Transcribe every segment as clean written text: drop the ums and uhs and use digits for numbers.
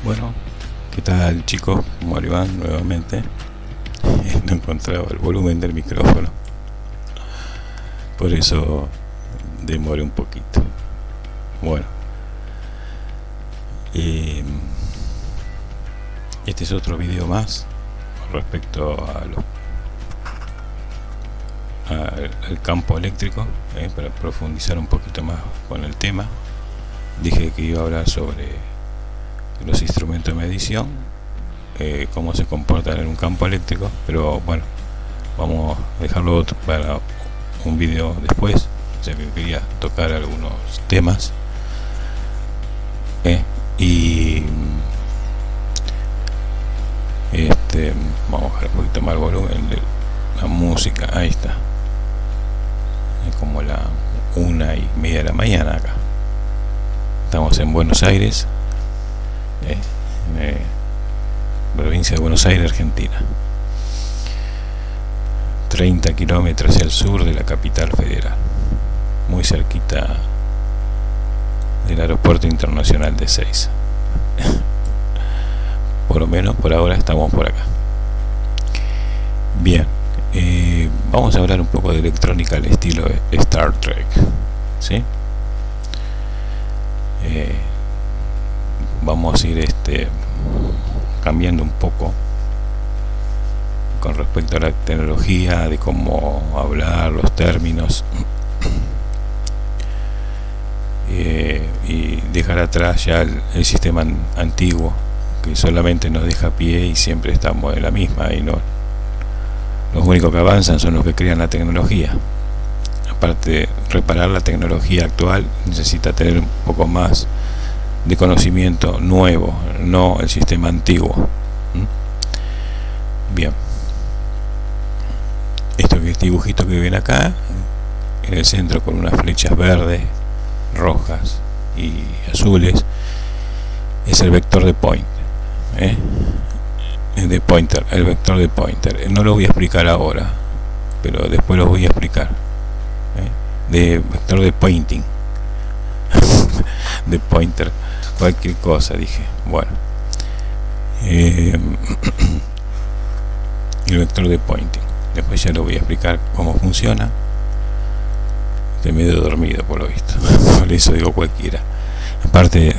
Bueno, ¿qué tal, chicos? ¿Cómo le van nuevamente? No encontraba el volumen del micrófono, por eso demoré un poquito. Bueno, eh, este es otro video más respecto a al campo eléctrico, para profundizar un poquito más con el tema. Dije que iba a hablar sobre los instrumentos de medición, cómo se comportan en un campo eléctrico, pero bueno, vamos a dejarlo para un video después, ya que quería tocar algunos temas, y vamos a bajar un poquito más el volumen de la música. Ahí está, es como la 1:30 de la mañana acá. Estamos en Buenos Aires, provincia de Buenos Aires, Argentina, 30 kilómetros hacia el sur de la capital federal, muy cerquita del aeropuerto internacional de Ezeiza. Por lo menos por ahora estamos por acá. Bien, vamos a hablar un poco de electrónica al estilo de Star Trek, ¿sí? Vamos a ir cambiando un poco con respecto a la tecnología, de cómo hablar, los términos, y dejar atrás ya el sistema antiguo, que solamente nos deja pie y siempre estamos en la misma, y no, los únicos que avanzan son los que crean la tecnología. Aparte de reparar la tecnología actual, necesita tener un poco más de conocimiento nuevo, no el sistema antiguo. Bien, este dibujito que ven acá en el centro con unas flechas verdes, rojas y azules, es el vector de pointer, el vector de pointer. No lo voy a explicar ahora, pero después lo voy a explicar. De vector de pointing, de pointer, cualquier cosa dije. Bueno, el vector de pointing, después ya lo voy a explicar cómo funciona. Estoy medio dormido por lo visto, por eso digo cualquiera. Aparte,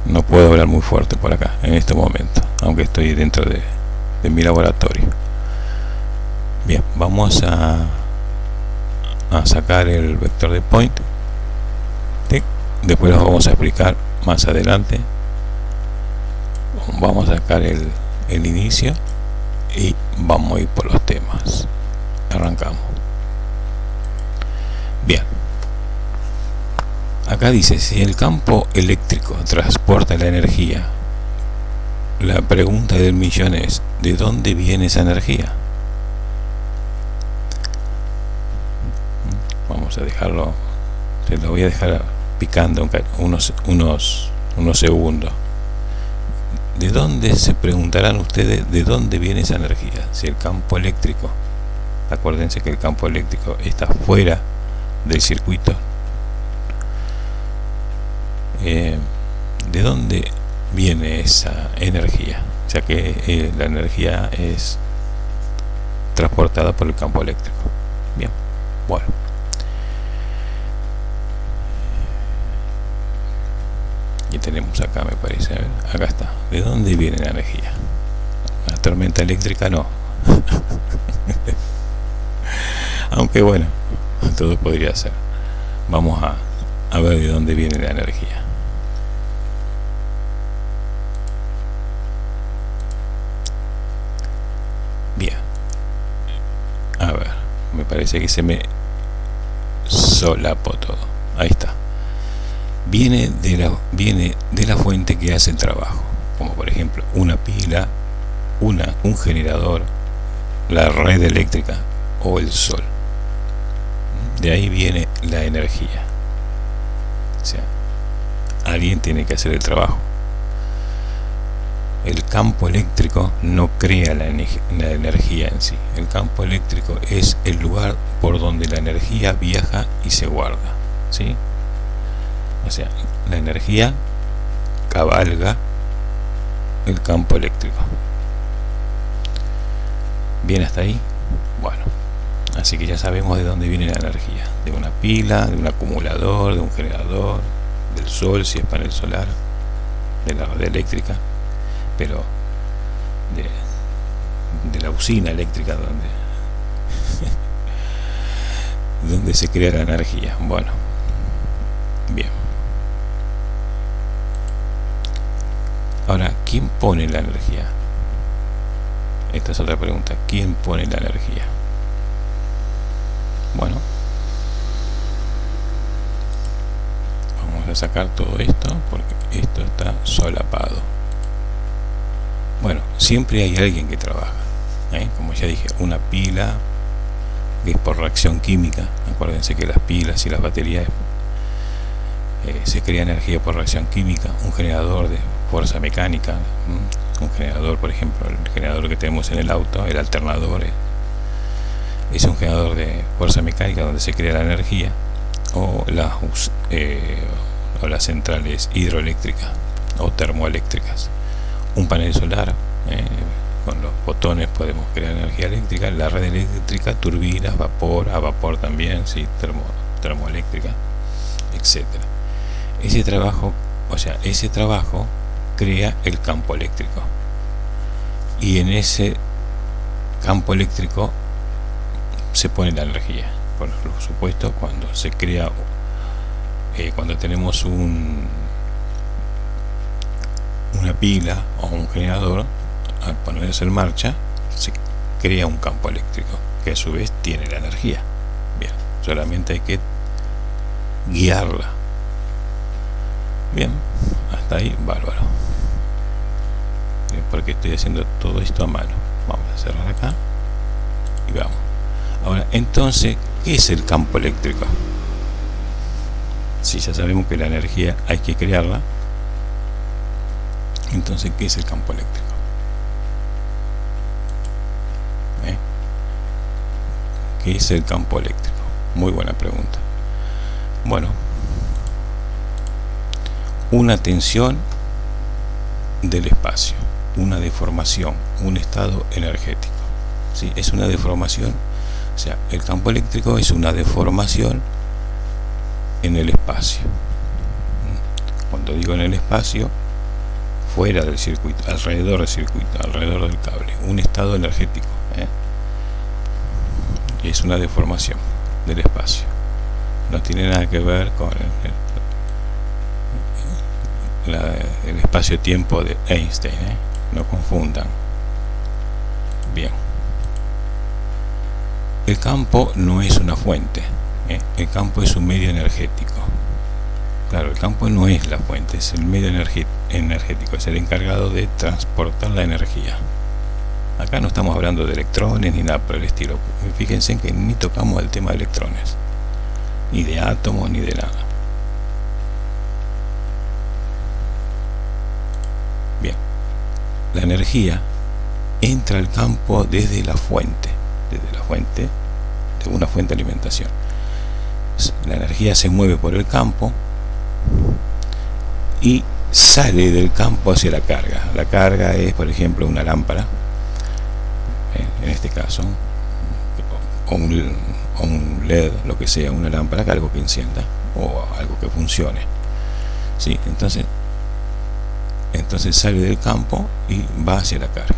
no puedo hablar muy fuerte por acá en este momento, aunque estoy dentro de mi laboratorio. Bien, vamos a sacar el vector de point, ¿sí? Después lo vamos a explicar más adelante. Vamos a sacar el inicio y vamos a ir por los temas. Arrancamos. Bien, acá dice: si el campo eléctrico transporta la energía, la pregunta del millón es: ¿de dónde viene esa energía? Vamos a dejarlo, se lo voy a dejar picando unos segundos. ¿De dónde, se preguntarán ustedes, de dónde viene esa energía? Si el campo eléctrico, acuérdense que el campo eléctrico está fuera del circuito, ¿de dónde viene esa energía? Ya que la energía es transportada por el campo eléctrico. Bien, bueno, y tenemos acá, me parece, acá está. ¿De dónde viene la energía? La tormenta eléctrica no. Aunque bueno, todo podría ser. Vamos a ver de dónde viene la energía. Bien, a ver, me parece que se me solapó todo. Ahí está. Viene de la fuente que hace el trabajo, como por ejemplo una pila, un generador, la red eléctrica o el sol. De ahí viene la energía. O sea, alguien tiene que hacer el trabajo. El campo eléctrico no crea la energía en sí. El campo eléctrico es el lugar por donde la energía viaja y se guarda, ¿sí? O sea, la energía cabalga el campo eléctrico. Bien hasta ahí. Bueno, así que ya sabemos de dónde viene la energía: de una pila, de un acumulador, de un generador, del sol si es panel solar, de la red eléctrica, pero de la usina eléctrica donde se crea la energía. Bueno, bien. Ahora, ¿quién pone la energía? Esta es otra pregunta. ¿Quién pone la energía? Bueno, vamos a sacar todo esto porque esto está solapado. Bueno, siempre hay alguien que trabaja, como ya dije, una pila que es por reacción química. Acuérdense que las pilas y las baterías se crea energía por reacción química. Un generador de fuerza mecánica, un generador, por ejemplo, el generador que tenemos en el auto, el alternador, es un generador de fuerza mecánica donde se crea la energía, o las centrales hidroeléctricas o termoeléctricas. Un panel solar, con los botones podemos crear energía eléctrica. La red eléctrica, turbinas, vapor, a vapor también, sí, termoeléctrica, etcétera. Ese trabajo crea el campo eléctrico, y en ese campo eléctrico se pone la energía. Por supuesto, cuando se crea, cuando tenemos una pila o un generador, al ponerse en marcha se crea un campo eléctrico que a su vez tiene la energía. Bien, solamente hay que guiarla. Bien, hasta ahí bárbaro. Porque estoy haciendo todo esto a mano. Vamos a cerrar acá y vamos. Ahora, entonces, ¿qué es el campo eléctrico? Si ya sabemos que la energía hay que crearla, entonces, ¿qué es el campo eléctrico? ¿Qué es el campo eléctrico? Muy buena pregunta. Bueno, una tensión del espacio, una deformación, un estado energético. ¿Sí? Es una deformación, o sea, el campo eléctrico es una deformación en el espacio. Cuando digo en el espacio, fuera del circuito, alrededor del circuito, alrededor del cable, un estado energético. Es una deformación del espacio. No tiene nada que ver con el espacio-tiempo de Einstein, no confundan. Bien, el campo no es una fuente, el campo es un medio energético. Claro, el campo no es la fuente, es el medio energético, es el encargado de transportar la energía. Acá no estamos hablando de electrones ni nada por el estilo. Fíjense que ni tocamos el tema de electrones, ni de átomos, ni de nada. Bien, la energía entra al campo desde la fuente, de una fuente de alimentación. La energía se mueve por el campo y sale del campo hacia la carga. La carga es, por ejemplo, una lámpara, en este caso, o un LED, lo que sea, una lámpara, algo que encienda o algo que funcione. ¿Sí? Entonces sale del campo y va hacia la carga.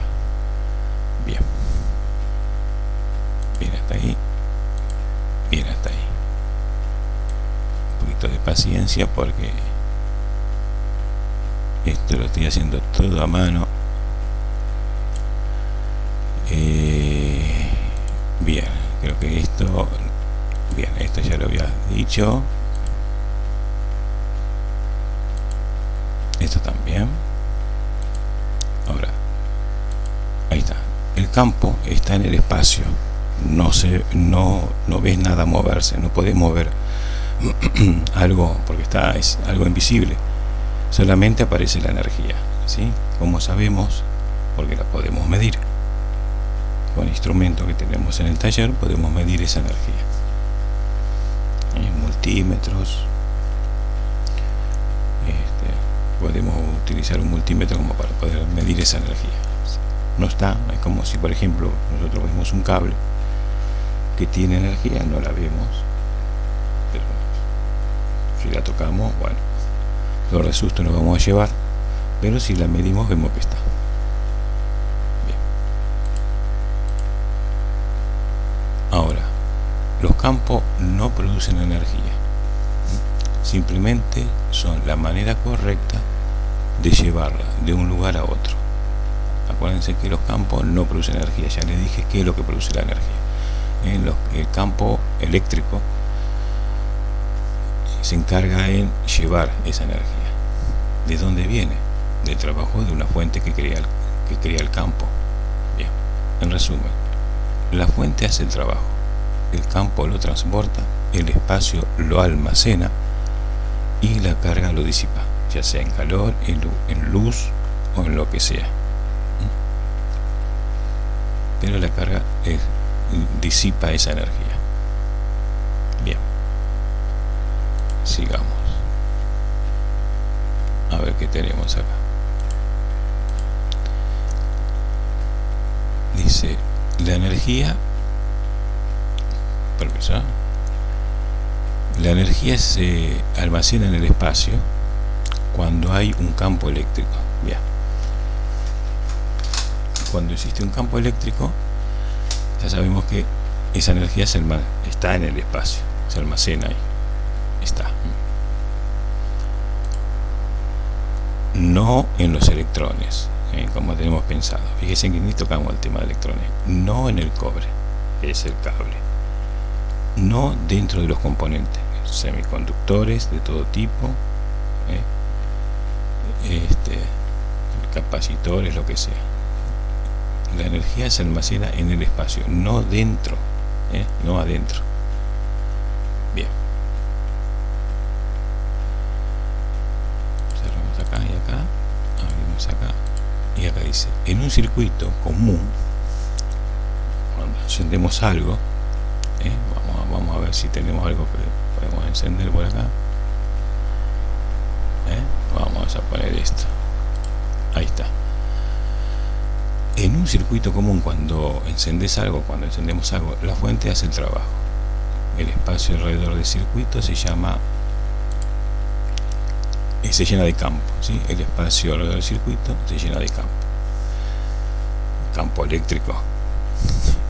Bien, hasta ahí, bien hasta ahí. Un poquito de paciencia porque esto lo estoy haciendo todo a mano. Bien, creo que esto ya lo había dicho. Esto también. Ahora, ahí está. El campo está en el espacio. No ves nada moverse. No podés mover algo porque es algo invisible. Solamente aparece la energía, ¿sí? Como sabemos, porque la podemos medir. Con instrumentos que tenemos en el taller podemos medir esa energía. Multímetros, podemos utilizar un multímetro como para poder medir esa energía. No está, es como si por ejemplo nosotros vemos un cable que tiene energía, no la vemos, pero si la tocamos, bueno, los de susto nos vamos a llevar, pero si la medimos vemos que está. Bien. Ahora, los campos no producen energía, simplemente son la manera correcta de llevarla de un lugar a otro. Acuérdense que los campos no producen energía, ya les dije qué es lo que produce la energía. El campo eléctrico se encarga en llevar esa energía. ¿De dónde viene? Del trabajo de una fuente que crea el campo. Bien, en resumen, la fuente hace el trabajo, el campo lo transporta, el espacio lo almacena y la carga lo disipa, ya sea en calor, en luz o en lo que sea. Pero la carga disipa esa energía. Bien, sigamos a ver qué tenemos acá. Dice la energía, permiso, la energía se almacena en el espacio cuando hay un campo eléctrico. Bien, cuando existe un campo eléctrico ya sabemos que esa energía está en el espacio, se almacena ahí, está, no en los electrones, como tenemos pensado. Fíjense que ni tocamos el tema de electrones, no en el cobre, que es el cable, no dentro de los componentes, semiconductores de todo tipo, capacitores, lo que sea. La energía se almacena en el espacio, no dentro, no adentro. Bien, cerramos acá y acá, abrimos acá y acá dice, en un circuito común, cuando encendemos algo, vamos a ver si tenemos algo que podemos encender por acá. Vamos a poner esto, ahí está. En un circuito común, cuando encendemos algo, la fuente hace el trabajo. El espacio alrededor del circuito se llena de campo, ¿sí? El espacio alrededor del circuito se llena de campo. Campo eléctrico.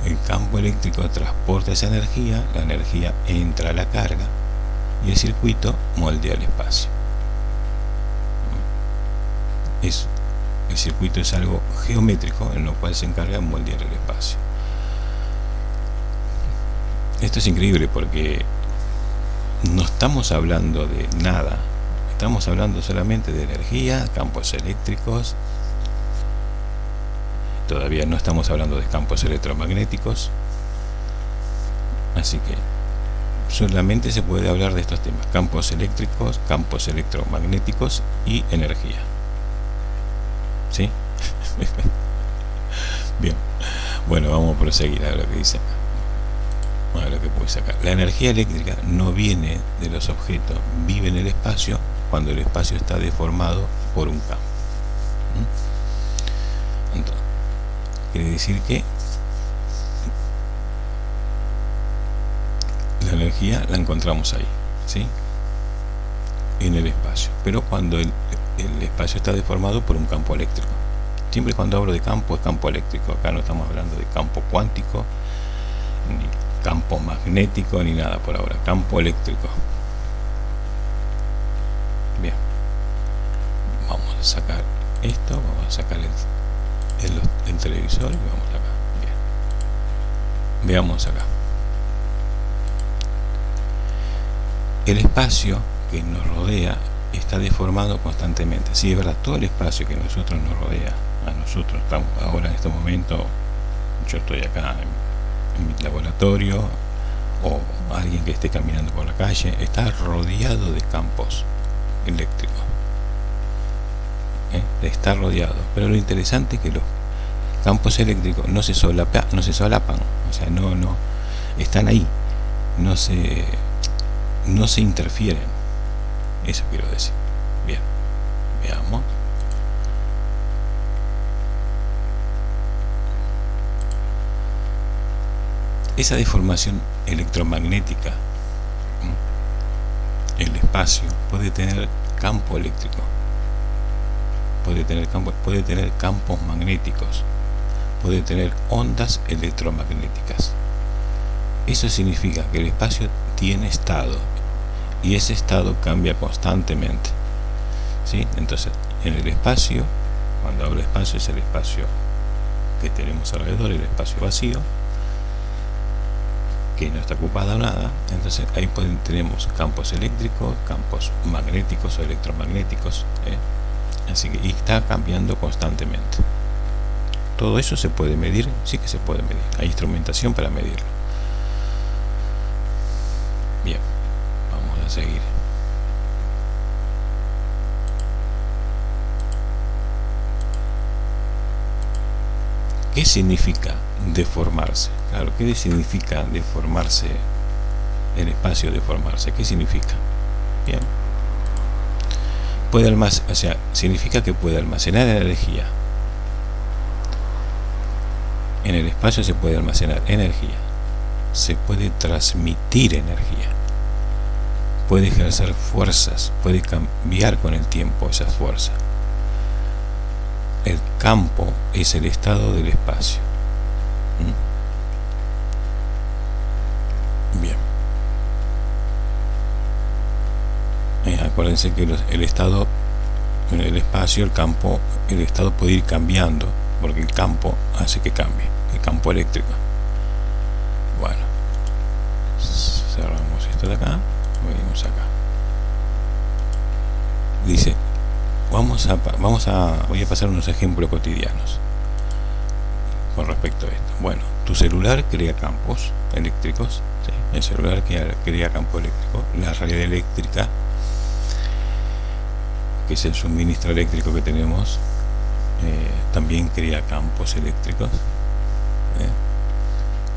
El campo eléctrico transporta esa energía, la energía entra a la carga y el circuito moldea el espacio. El circuito es algo geométrico en lo cual se encarga de moldear el espacio. Esto es increíble porque no estamos hablando de nada, estamos hablando solamente de energía, campos eléctricos. Todavía no estamos hablando de campos electromagnéticos, así que solamente se puede hablar de estos temas: campos eléctricos, campos electromagnéticos y energía. ¿Sí? Bien, bueno, vamos a proseguir a ver lo que dice acá. A ver lo que puede sacar. La energía eléctrica no viene de los objetos, vive en el espacio cuando el espacio está deformado por un campo. Entonces, quiere decir que la energía la encontramos ahí, ¿sí? En el espacio, pero cuando el espacio está deformado por un campo eléctrico. Siempre cuando hablo de campo es campo eléctrico. Acá no estamos hablando de campo cuántico, ni campo magnético, ni nada por ahora. Campo eléctrico. Bien, vamos a sacar esto, vamos a sacar el televisor y vamos acá. Bien, veamos acá. El espacio que nos rodea está deformado constantemente. Sí, es verdad, todo el espacio que nosotros nos rodea, a nosotros estamos ahora en este momento, yo estoy acá en mi laboratorio, o alguien que esté caminando por la calle, está rodeado de campos eléctricos. Está rodeado, pero lo interesante es que los campos eléctricos no se solapan, o sea, no están ahí, no se interfieren. Eso quiero decir. Bien, Veamos. Esa deformación electromagnética, el espacio puede tener campo eléctrico, puede tener campos magnéticos, puede tener ondas electromagnéticas. Eso significa que el espacio tiene estado y ese estado cambia constantemente, ¿sí? Entonces, en el espacio, cuando hablo de espacio, es el espacio que tenemos alrededor, el espacio vacío, que no está ocupado nada. Entonces ahí tenemos campos eléctricos, campos magnéticos o electromagnéticos, así que está cambiando constantemente. Todo eso se puede medir, sí que se puede medir, hay instrumentación para medirlo. Bien, vamos a seguir. ¿Qué significa deformarse? Claro, ¿qué significa deformarse? El espacio deformarse, ¿qué significa? Bien. Significa que puede almacenar energía. En el espacio se puede almacenar energía. Se puede transmitir energía. Puede ejercer fuerzas, puede cambiar con el tiempo esas fuerzas. El campo es el estado del espacio. Bien. Acuérdense que el estado en el espacio, el estado puede ir cambiando, porque el campo hace que cambie, el campo eléctrico. Bueno, cerramos esto de acá, venimos acá. Dice, voy a pasar unos ejemplos cotidianos con respecto a esto. Bueno, tu celular crea campos eléctricos, ¿sí? El celular crea campo eléctrico. La red eléctrica, que es el suministro eléctrico que tenemos, también crea campos eléctricos.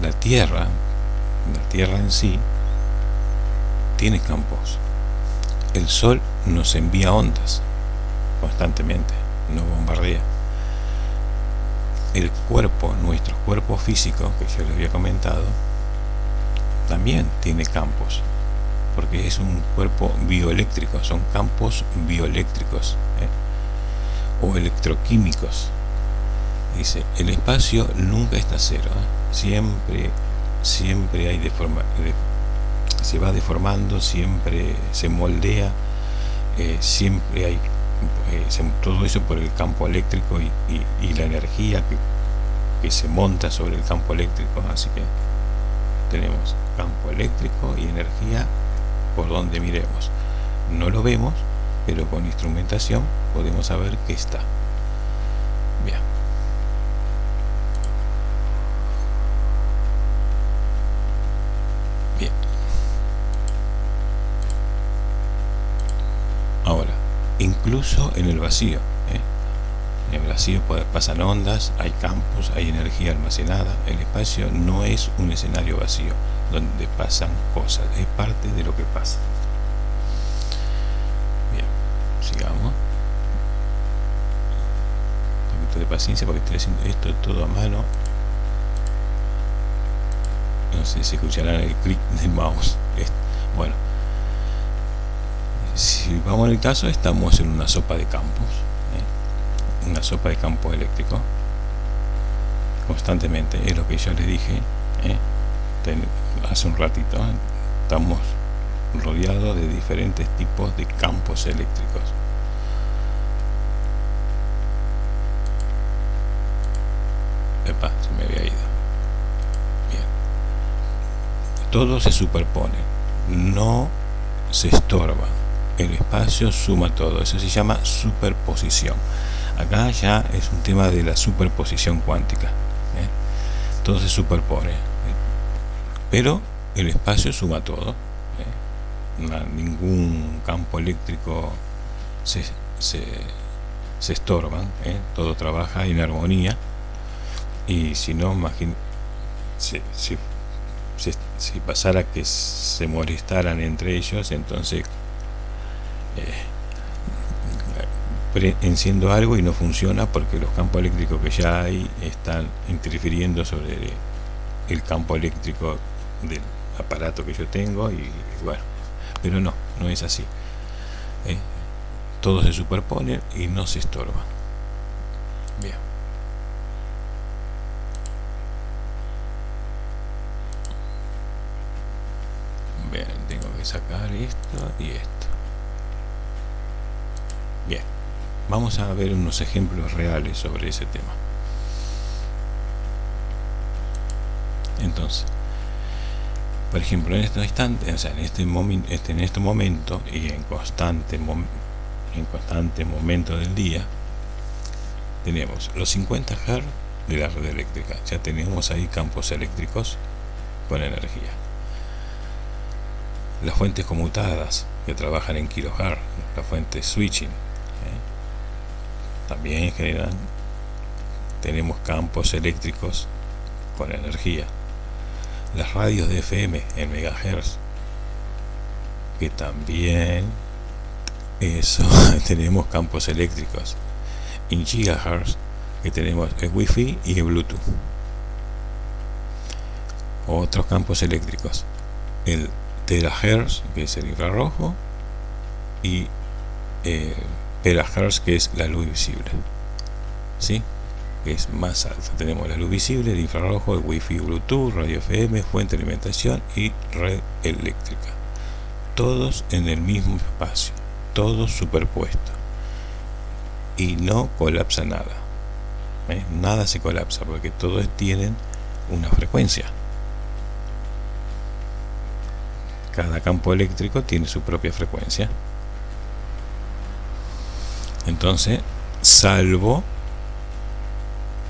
La Tierra en sí tiene campos. El Sol nos envía ondas constantemente, nos bombardea. El cuerpo, nuestro cuerpo físico, que yo les había comentado, también tiene campos, porque es un cuerpo bioeléctrico, son campos bioeléctricos, o electroquímicos. Dice, el espacio nunca está cero, siempre hay se va deformando, siempre se moldea, siempre hay todo eso por el campo eléctrico y la energía que se monta sobre el campo eléctrico. Así que tenemos campo eléctrico y energía por donde miremos. No lo vemos, pero con instrumentación podemos saber que está. Bien. Bien. Ahora, incluso en el vacío, en el vacío pasan ondas, hay campos, hay energía almacenada. El espacio no es un escenario vacío donde pasan cosas, es parte de lo que pasa. Bien, sigamos. Un poquito de paciencia porque estoy haciendo esto todo a mano. No sé si escucharán el clic del mouse. Bueno, si vamos al caso, estamos en una sopa de campos, una sopa de campo eléctrico constantemente. Es lo que yo les dije hace un ratito. Estamos rodeados de diferentes tipos de campos eléctricos. Epa, se me había ido. Bien. Todo se superpone, no se estorba. El espacio suma todo. Eso se llama superposición. Acá ya es un tema de la superposición cuántica. Todo se superpone, pero el espacio suma todo. Ningún campo eléctrico se estorban. Todo trabaja en armonía. Y si no, si pasara que se molestaran entre ellos, entonces enciendo algo y no funciona porque los campos eléctricos que ya hay están interfiriendo sobre el campo eléctrico del aparato que yo tengo, y bueno, pero no es así. Todos se superponen y no se estorban. Bien. Bien, tengo que sacar esto y esto. Bien, vamos a ver unos ejemplos reales sobre ese tema. Entonces, por ejemplo, en este instante, o sea, en este momento y en constante momento del día, tenemos los 50 Hz de la red eléctrica. Ya tenemos ahí campos eléctricos con energía. Las fuentes conmutadas que trabajan en kilohertz, las fuentes switching, también generan, tenemos campos eléctricos con energía. Las radios de FM en megahertz, que también eso tenemos campos eléctricos. En gigahertz, que tenemos el wifi y el bluetooth. Otros campos eléctricos, el terahertz, que es el infrarrojo, y terahertz, que es la luz visible, ¿sí? Que es más alta. Tenemos la luz visible, el infrarrojo, el wifi, bluetooth, radio FM, fuente de alimentación y red eléctrica, todos en el mismo espacio, todos superpuestos, y no colapsa nada. Nada se colapsa porque todos tienen una frecuencia. Cada campo eléctrico tiene su propia frecuencia. Entonces, salvo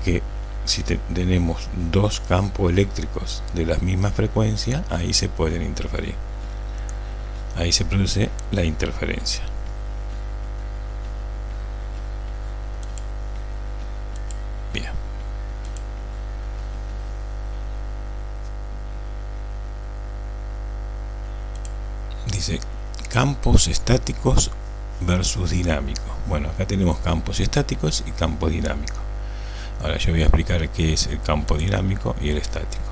que si tenemos dos campos eléctricos de la misma frecuencia, ahí se pueden interferir. Ahí se produce la interferencia. Bien. Dice campos estáticos versus dinámicos. Bueno, acá tenemos campos estáticos y campos dinámicos. Ahora yo voy a explicar qué es el campo dinámico y el estático.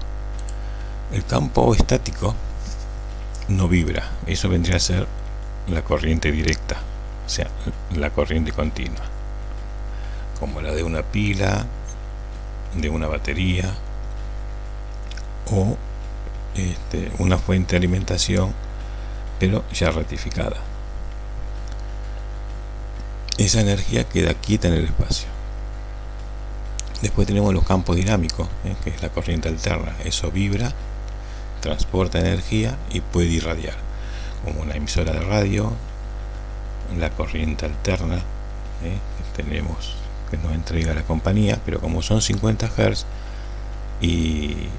El campo estático no vibra. Eso vendría a ser la corriente directa, o sea, la corriente continua, como la de una pila, de una batería o una fuente de alimentación, pero ya ratificada. Esa energía queda quieta en el espacio. Después tenemos los campos dinámicos, que es la corriente alterna. Eso vibra, transporta energía y puede irradiar, como una emisora de radio. La corriente alterna que tenemos, que nos entrega la compañía, pero como son 50 Hz y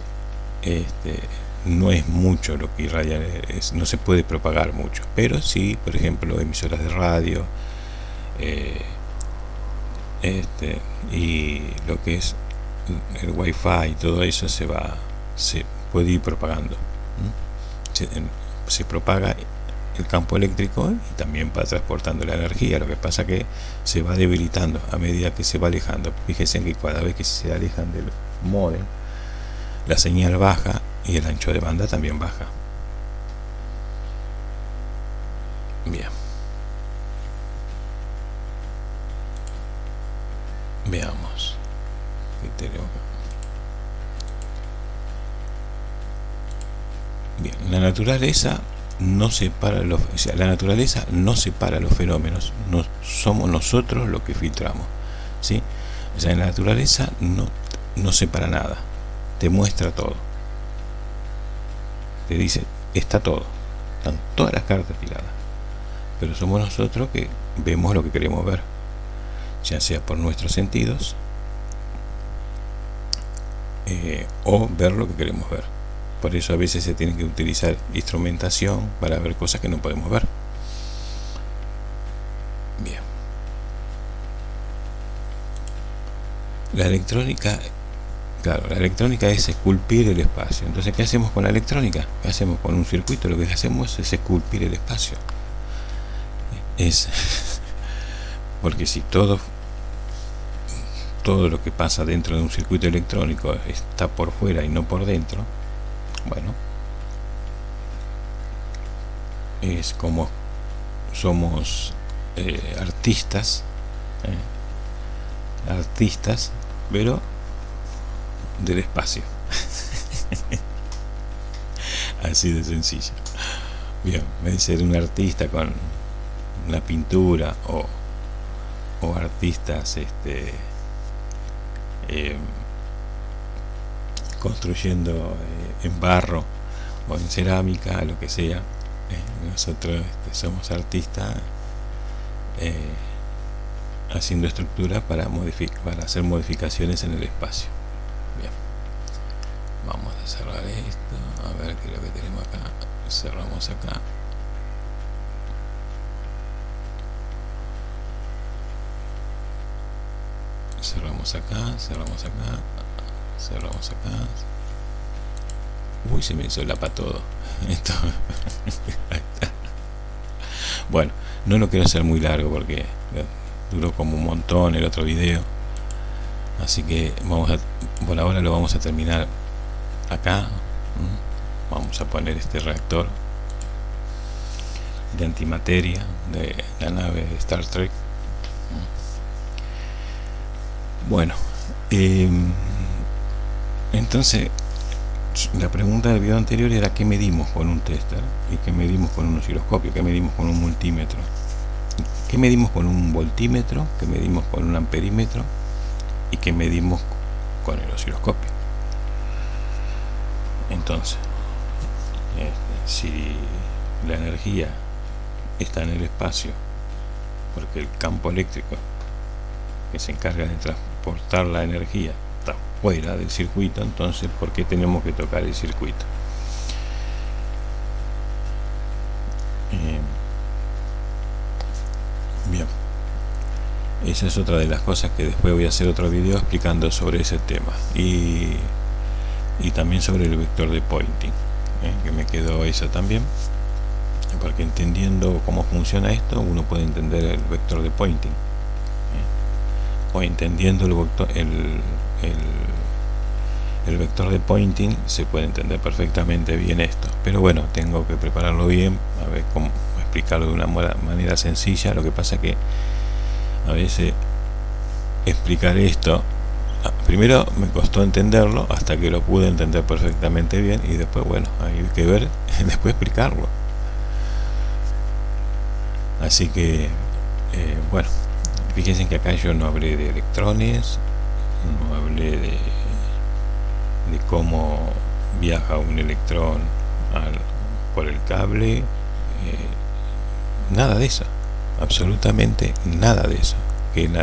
no es mucho lo que irradia, no se puede propagar mucho, pero sí, por ejemplo, emisoras de radio, y lo que es el wifi y todo eso se puede ir propagando. Se propaga el campo eléctrico y también va transportando la energía. Lo que pasa que se va debilitando a medida que se va alejando. Fíjense que cada vez que se alejan del módem, la señal baja y el ancho de banda también baja. Bien. Veamos qué tenemos. Bien, la naturaleza no separa la naturaleza no separa los fenómenos, no somos nosotros los que filtramos, ¿sí? O sea, en la naturaleza no separa nada, te muestra todo, te dice, está todo, están todas las cartas tiradas, pero somos nosotros que vemos lo que queremos ver, ya sea por nuestros sentidos o ver lo que queremos ver. Por eso a veces se tiene que utilizar instrumentación para ver cosas que no podemos ver. Bien. La electrónica, claro, la electrónica es esculpir el espacio. Entonces, ¿qué hacemos con la electrónica? ¿Qué hacemos con un circuito? Lo que hacemos es esculpir el espacio. porque si todo lo que pasa dentro de un circuito electrónico está por fuera y no por dentro, bueno, es como somos artistas, pero del espacio. Así de sencillo. Bien, en vez de ser un artista con una pintura o artistas construyendo en barro o en cerámica, lo que sea, nosotros somos artistas haciendo estructuras para hacer modificaciones en el espacio. Bien, vamos a cerrar esto, a ver qué es lo que tenemos acá. Cerramos acá. Cerramos acá, cerramos acá, cerramos acá. Uy, se me solapa todo. Esto. Bueno, no lo quiero hacer muy largo porque duró como un montón el otro video. Así que por ahora lo vamos a terminar acá. Vamos a poner este reactor de antimateria de la nave de Star Trek. Bueno, entonces la pregunta del video anterior era qué medimos con un tester y qué medimos con un osciloscopio, qué medimos con un multímetro, qué medimos con un voltímetro, qué medimos con un amperímetro y qué medimos con el osciloscopio. Entonces, si la energía está en el espacio, porque el campo eléctrico que se encarga de transportar la energía está fuera del circuito, entonces ¿por qué tenemos que tocar el circuito? Bien, esa es otra de las cosas que después voy a hacer otro video explicando sobre ese tema y también sobre el vector de Poynting, que me quedó eso también, porque entendiendo cómo funciona esto uno puede entender el vector de Poynting, o entendiendo el vector de Poynting se puede entender perfectamente bien esto, pero bueno, tengo que prepararlo bien, a ver cómo explicarlo de una manera sencilla. Lo que pasa que a veces explicar esto, primero me costó entenderlo hasta que lo pude entender perfectamente bien, y después, bueno, hay que ver después explicarlo. Así que bueno, fíjense que acá yo no hablé de electrones, no hablé de cómo viaja un electrón por el cable, nada de eso, absolutamente nada de eso. Que en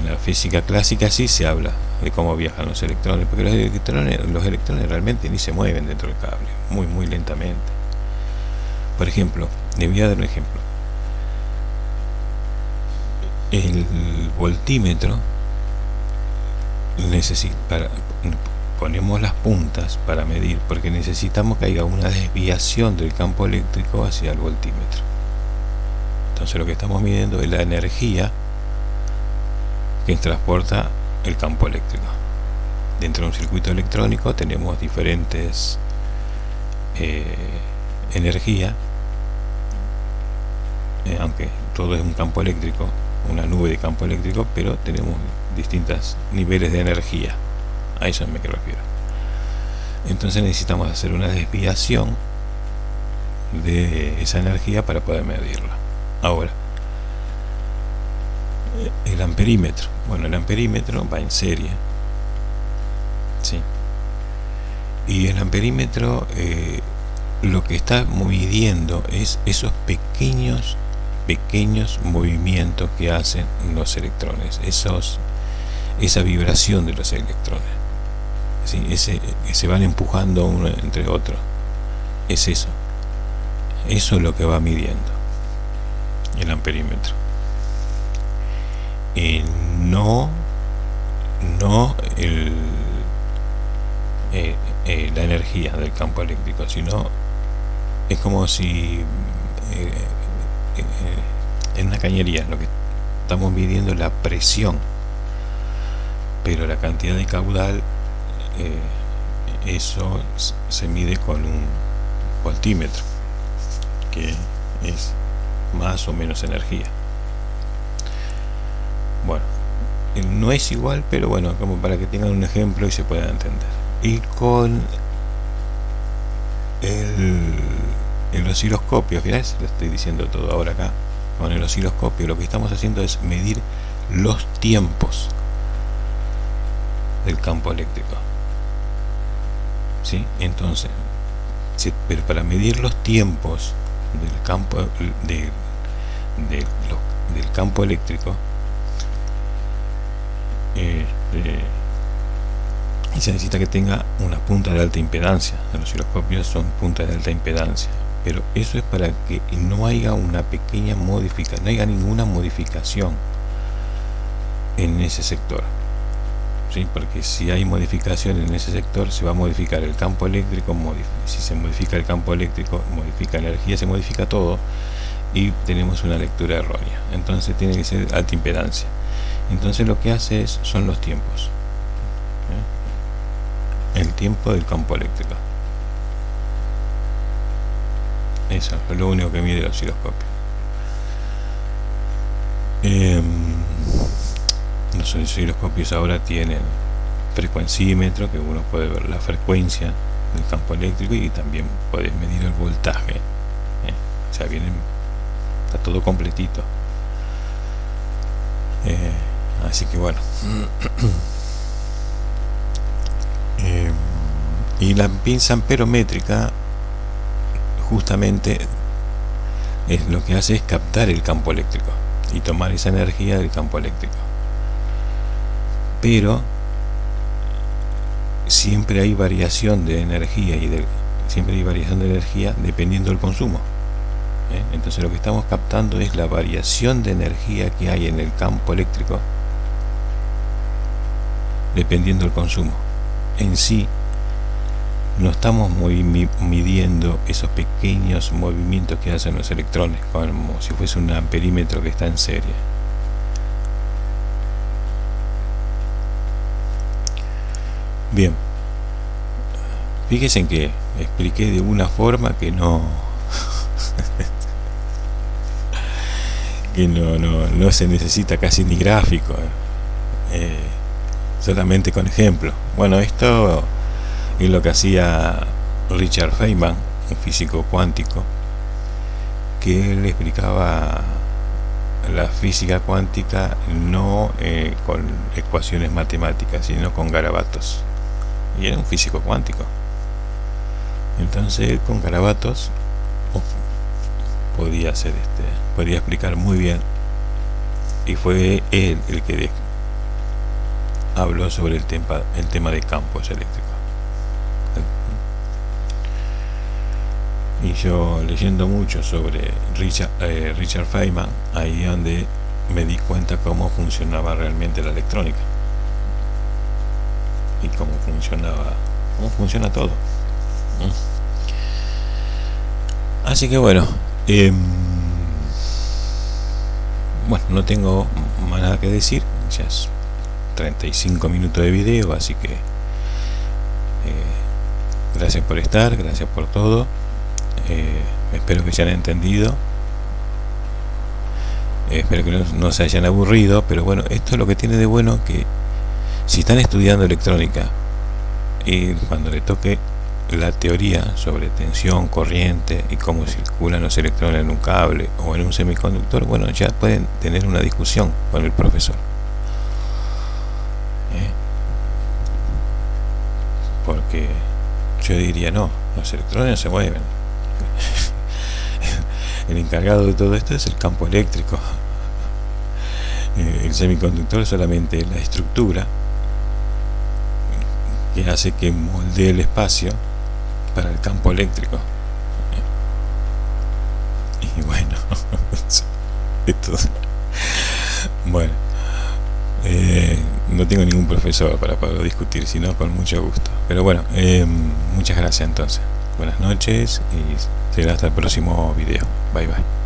la física clásica sí se habla de cómo viajan los electrones, porque los electrones realmente ni se mueven dentro del cable, muy lentamente. Por ejemplo, le voy a dar un ejemplo. El voltímetro ponemos las puntas para medir, porque necesitamos que haya una desviación del campo eléctrico hacia el voltímetro. Entonces lo que estamos midiendo es la energía que transporta el campo eléctrico. Dentro de un circuito electrónico tenemos diferentes energía, aunque todo es un campo eléctrico, una nube de campo eléctrico, pero tenemos distintos niveles de energía. A eso me refiero. Entonces necesitamos hacer una desviación de esa energía para poder medirla. Ahora, el amperímetro, bueno, el amperímetro va en serie, ¿sí? Y el amperímetro lo que está midiendo es esos pequeños movimientos que hacen los electrones, esa vibración de los electrones, ¿sí? Que se van empujando uno entre otros, es eso es lo que va midiendo el amperímetro, no la energía del campo eléctrico, sino es como si en una cañería. Lo que estamos midiendo es la presión, pero la cantidad de caudal, eso se mide con un voltímetro, que es más o menos energía. Bueno, no es igual, pero bueno, como para que tengan un ejemplo y se puedan entender. Y con el osciloscopio, fíjate, lo estoy diciendo todo ahora acá. Con el osciloscopio lo que estamos haciendo es medir los tiempos del campo eléctrico, ¿sí? Entonces, pero para medir los tiempos del campo del campo eléctrico, se necesita que tenga una punta de alta impedancia. Los osciloscopios son puntas de alta impedancia, pero eso es para que no haya una pequeña modificación, no haya ninguna modificación en ese sector, ¿sí? Porque si hay modificación en ese sector, se va a modificar el campo eléctrico. Si se modifica el campo eléctrico, modifica la energía, se modifica todo y tenemos una lectura errónea. Entonces tiene que ser alta impedancia. Entonces lo que hace son los tiempos, el tiempo del campo eléctrico. Eso es lo único que mide el osciloscopio. Los osciloscopios ahora tienen frecuencímetro, que uno puede ver la frecuencia del campo eléctrico, y también puedes medir el voltaje. O sea, está todo completito. Así que bueno. Y la pinza amperométrica justamente es lo que hace es captar el campo eléctrico y tomar esa energía del campo eléctrico. Pero siempre hay variación de energía dependiendo del consumo. Entonces lo que estamos captando es la variación de energía que hay en el campo eléctrico dependiendo del consumo. En sí no estamos midiendo esos pequeños movimientos que hacen los electrones, como si fuese un amperímetro que está en serie. Bien, fíjense en que expliqué de una forma que no no se necesita casi ni gráfico, solamente con ejemplos. Bueno, esto es lo que hacía Richard Feynman, un físico cuántico, que él explicaba la física cuántica no con ecuaciones matemáticas, sino con garabatos. Y era un físico cuántico. Entonces él con garabatos podía explicar muy bien, y fue él el que habló sobre el tema de campos eléctricos. Y yo, leyendo mucho sobre Richard Feynman, ahí donde me di cuenta cómo funcionaba realmente la electrónica y cómo funciona todo. Así que bueno, no tengo más nada que decir. Ya es 35 minutos de video, así que gracias por estar, gracias por todo. Espero que se hayan entendido, espero que no se hayan aburrido, pero bueno, esto es lo que tiene de bueno, que si están estudiando electrónica y cuando le toque la teoría sobre tensión, corriente y cómo circulan los electrones en un cable o en un semiconductor, bueno, ya pueden tener una discusión con el profesor, porque yo diría, no, los electrones no se mueven. El encargado de todo esto es el campo eléctrico. El semiconductor es solamente la estructura que hace que moldee el espacio para el campo eléctrico. Y bueno, esto, bueno, no tengo ningún profesor para poder discutir, sino con mucho gusto. Pero bueno, muchas gracias entonces. Buenas noches y será hasta el próximo video. Bye bye.